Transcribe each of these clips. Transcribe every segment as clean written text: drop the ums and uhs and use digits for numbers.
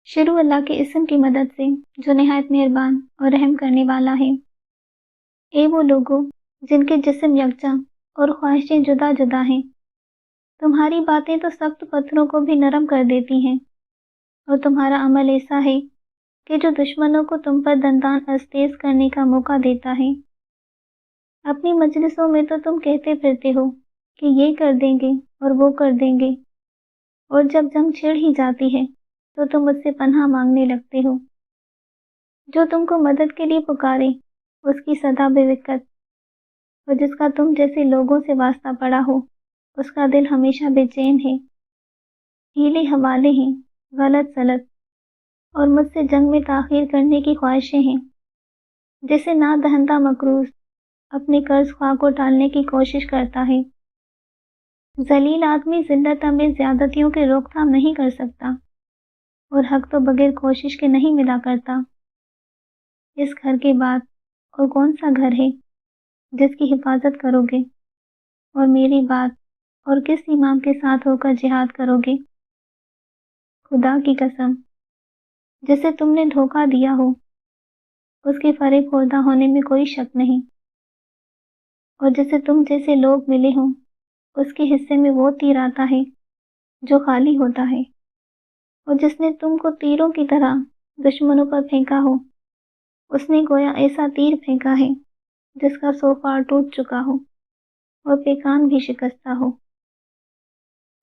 شروع اللہ کے اسم کی مدد سے جو نہایت مہربان اور رحم کرنے والا ہے۔ اے وہ لوگو جن کے جسم یکجا اور خواہشیں جدا جدا ہیں، تمہاری باتیں تو سخت پتھروں کو بھی نرم کر دیتی ہیں، اور تمہارا عمل ایسا ہے کہ جو دشمنوں کو تم پر دندان تیز کرنے کا موقع دیتا ہے۔ اپنی مجلسوں میں تو تم کہتے پھرتے ہو کہ یہ کر دیں گے اور وہ کر دیں گے، اور جب جنگ چھڑ ہی جاتی ہے تو تم مجھ سے پناہ مانگنے لگتے ہو۔ جو تم کو مدد کے لیے پکارے اس کی صدا بے وقت، اور جس کا تم جیسے لوگوں سے واسطہ پڑا ہو اس کا دل ہمیشہ بے چین ہے۔ ہیلے حوالے ہیں، غلط سلط، اور مجھ سے جنگ میں تاخیر کرنے کی خواہشیں ہیں، جیسے نا دہندہ مقروض اپنے قرض خواہ کو ٹالنے کی کوشش کرتا ہے۔ ذلیل آدمی ذلت میں زیادتیوں کے روک تھام نہیں کر سکتا، اور حق تو بغیر کوشش کے نہیں ملا کرتا۔ اس گھر کے بعد اور کون سا گھر ہے جس کی حفاظت کرو گے، اور میری بات اور کس امام کے ساتھ ہو کر جہاد کرو گے؟ خدا کی قسم، جسے تم نے دھوکہ دیا ہو اس کے فریب خوردہ ہونے میں کوئی شک نہیں، اور جسے تم جیسے لوگ ملے ہوں اس کے حصے میں وہ تیر آتا ہے جو خالی ہوتا ہے، اور جس نے تم کو تیروں کی طرح دشمنوں پر پھینکا ہو اس نے گویا ایسا تیر پھینکا ہے جس کا 100 پار ٹوٹ چکا ہو اور پیکان بھی شکستہ ہو۔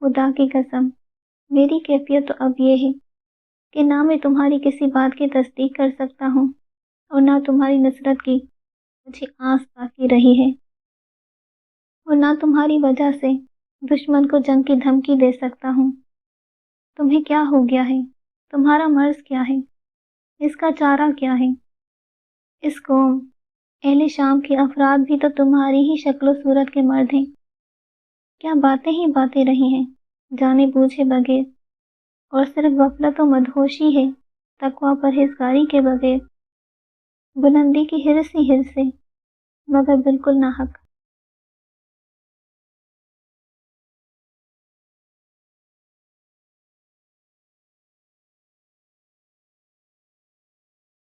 خدا کی قسم، میری کیفیت تو اب یہ ہے کہ نہ میں تمہاری کسی بات کی تصدیق کر سکتا ہوں اور نہ تمہاری نصرت کی مجھے آس باقی رہی ہے، اور نہ تمہاری وجہ سے دشمن کو جنگ کی دھمکی دے سکتا ہوں۔ تمہیں کیا ہو گیا ہے؟ تمہارا مرض کیا ہے؟ اس کا چارہ کیا ہے؟ اس قوم اہل شام کے افراد بھی تو تمہاری ہی شکل و صورت کے مرد ہیں، کیا باتیں ہی باتیں رہی ہیں جانے بوجھے بغیر، اور صرف غفلت و مدہوشی ہے تقویٰ پرہیزگاری کے بغیر، بلندی کی حرص ہی حرص ہے مگر بالکل ناحق۔